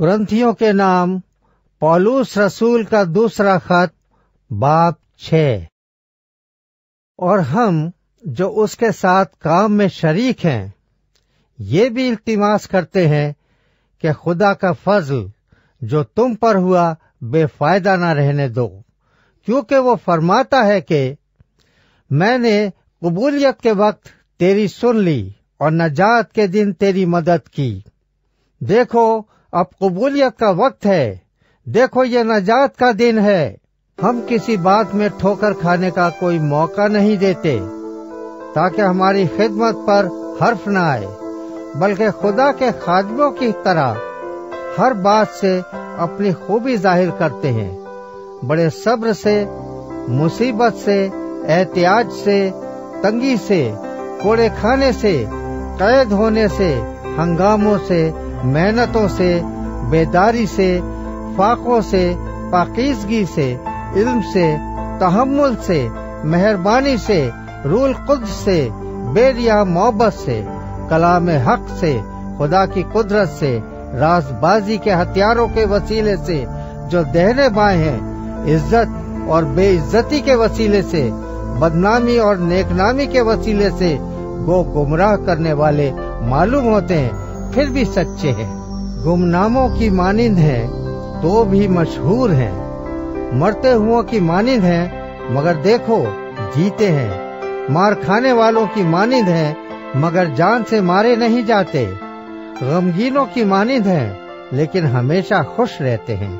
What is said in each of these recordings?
कुरिन्थियों के नाम पौलुस रसूल का दूसरा खत बाब 6। और हम जो उसके साथ काम में शरीक हैं ये भी इल्तिमास करते हैं कि खुदा का फजल जो तुम पर हुआ बेफायदा न रहने दो, क्योंकि वो फरमाता है कि मैंने कबूलियत के वक्त तेरी सुन ली और नजात के दिन तेरी मदद की। देखो अब कबूलियत का वक्त है, देखो ये नजात का दिन है। हम किसी बात में ठोकर खाने का कोई मौका नहीं देते ताकि हमारी खिदमत पर हर्फ न आए, बल्कि खुदा के खादमों की तरह हर बात से अपनी खूबी जाहिर करते हैं, बड़े सब्र से, मुसीबत से, एहतियाज से, तंगी से, कोड़े खाने से, कैद होने से, हंगामों से, मेहनतों से, बेदारी से, फाकों से, पाकीज़गी से, इल्म से, तहम्मुल से, मेहरबानी से, रूल कुद्स से, बेरिया मोहब्बत से, कलाम हक से, खुदा की कुदरत से, राजबाजी के हथियारों के वसीले से जो दहने बाएं हैं, इज्जत और बेइज्जती के वसीले से, बदनामी और नेकनामी के वसीले से गो गुमराह करने वाले मालूम होते हैं, फिर भी सच्चे हैं। गुमनामों की मानिंद हैं तो भी मशहूर हैं, मरते हुओं की मानिंद हैं मगर देखो जीते हैं, मार खाने वालों की मानिंद हैं मगर जान से मारे नहीं जाते, गमगीनों की मानिंद हैं लेकिन हमेशा खुश रहते हैं,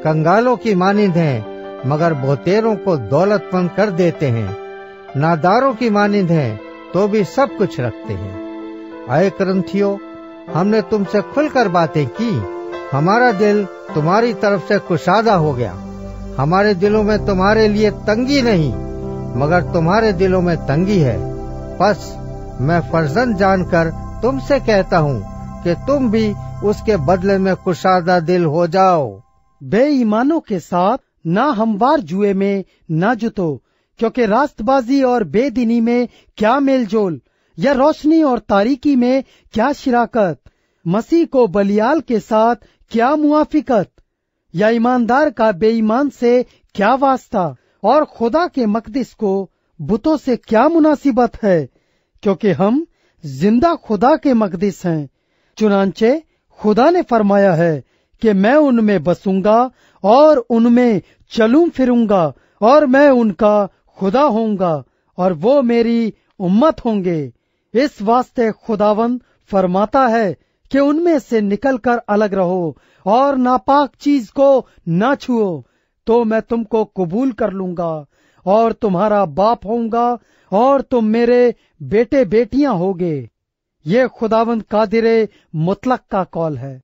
कंगालों की मानिंद हैं मगर बहुतेरों को दौलतमंद कर देते हैं, नादारों की मानिंद हैं तो भी सब कुछ रखते हैं। आए कुरिन्थियों, हमने तुमसे खुलकर बातें की, हमारा दिल तुम्हारी तरफ से कुशादा हो गया। हमारे दिलों में तुम्हारे लिए तंगी नहीं मगर तुम्हारे दिलों में तंगी है। बस मैं फर्जंद जानकर तुमसे कहता हूँ कि तुम भी उसके बदले में कुशादा दिल हो जाओ। बेईमानों के साथ ना हमवार जुए में ना जुतो, क्योंकि रास्तबाजी और बेदीनी में क्या मेलजोल, या रोशनी और तारीकी में क्या शिराकत, मसीह को बलियाल के साथ क्या मुआफिकत, या ईमानदार का बेईमान से क्या वास्ता, और खुदा के मकदिस को बुतों से क्या मुनासिबत है, क्योंकि हम जिंदा खुदा के मकदिस हैं। चुनांचे खुदा ने फरमाया है कि मैं उनमें बसूंगा और उनमें चलूं फिरूंगा, और मैं उनका खुदा होऊंगा और वो मेरी उम्मत होंगे। इस वास्ते खुदावंद फरमाता है कि उनमें से निकलकर अलग रहो और नापाक चीज को ना छुओ, तो मैं तुमको कबूल कर लूंगा और तुम्हारा बाप होऊंगा और तुम मेरे बेटे बेटियां होगे। ये खुदावंद कादिरे मुतलक का कौल है।